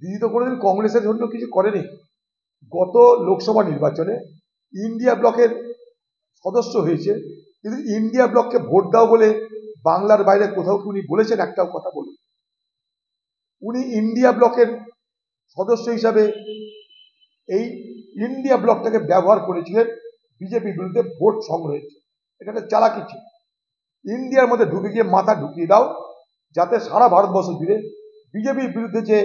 দিদি তো কোনোদিন কংগ্রেসের জন্য কিছু করেনি। গত লোকসভা নির্বাচনে ইন্ডিয়া ব্লকের সদস্য হয়েছে, কিন্তু ইন্ডিয়া ব্লককে ভোট দাও বলে বাংলার বাইরে কোথাও কি উনি বলেছেন? একটাও কথা বলুন। উনি ইন্ডিয়া ব্লকের সদস্য হিসাবে এই ইন্ডিয়া ব্লকটাকে ব্যবহার করেছিলেন বিজেপির বিরুদ্ধে ভোট সংগ্রহের জন্য। এটা একটা চালাকি ছিল। ইন্ডিয়ার মধ্যে ঢুকে গিয়ে মাথা ঢুকিয়ে দাও, যাতে সারা ভারতবর্ষ জুড়ে বিজেপির বিরুদ্ধে যে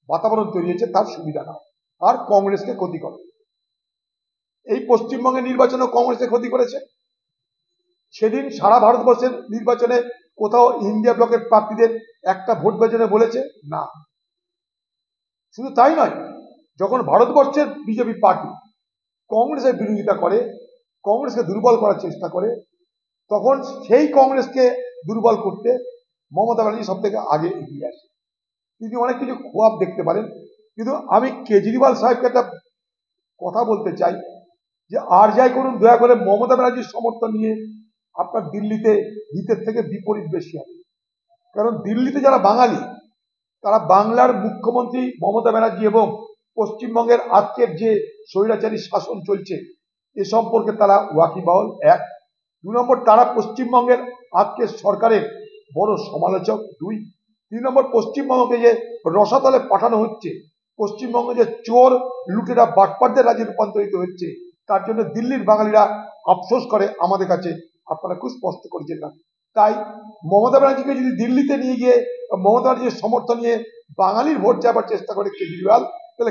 বাতাবরণ তৈরি হয়েছে তার সুবিধা নাও, আর কংগ্রেসকে ক্ষতি করো। এই পশ্চিমবঙ্গের নির্বাচনে কংগ্রেসকে ক্ষতি করেছে। সেদিন সারা ভারতবর্ষের নির্বাচনে কোথাও ইন্ডিয়া ব্লকের প্রার্থীদের একটা ভোট বেজনে বলেছে না। শুধু তাই নয়, যখন ভারতবর্ষের বিজেপি পার্টি কংগ্রেসের বিরোধিতা করে, কংগ্রেসকে দুর্বল করার চেষ্টা করে, তখন সেই কংগ্রেসকে দুর্বল করতে মমতা ব্যানার্জি সব থেকে আগে এগিয়ে আসে। তিনি অনেক কিছু খোয়াব দেখতে পারেন, কিন্তু আমি কেজরিওয়াল সাহেবকে একটা কথা বলতে চাই যে আর যাই করুন, দয়া করে মমতা ব্যানার্জির সমর্থন নিয়ে আপনার দিল্লিতে হিতের থেকে বিপরীত বেশি হবে। কারণ দিল্লিতে যারা বাঙালি, তারা বাংলার মুখ্যমন্ত্রী মমতা ব্যানার্জি এবং পশ্চিমবঙ্গের আজকের যে স্বৈরাচারী শাসন চলছে এ সম্পর্কে তারা ওয়াকিবহাল। এক। 2 নম্বর, তারা পশ্চিমবঙ্গের আজকের সরকারের বড় সমালোচক। 2। 3 নম্বর, পশ্চিমবঙ্গকে যে রসাতলে পাঠানো হচ্ছে, পশ্চিমবঙ্গে যে চোর লুটেরা বাটপারদের রাজ্যে রূপান্তরিত হচ্ছে, তার জন্য দিল্লির বাঙালিরা আফসোস করে আমাদের কাছে আপনারা খুব স্পষ্ট করেছেন না। তাই মমতা ব্যানার্জিকে যদি দিল্লিতে নিয়ে গিয়ে মমতা ব্যানার্জির সমর্থন নিয়ে বাঙালির ভোট যাবার চেষ্টা করে কেজরিওয়াল,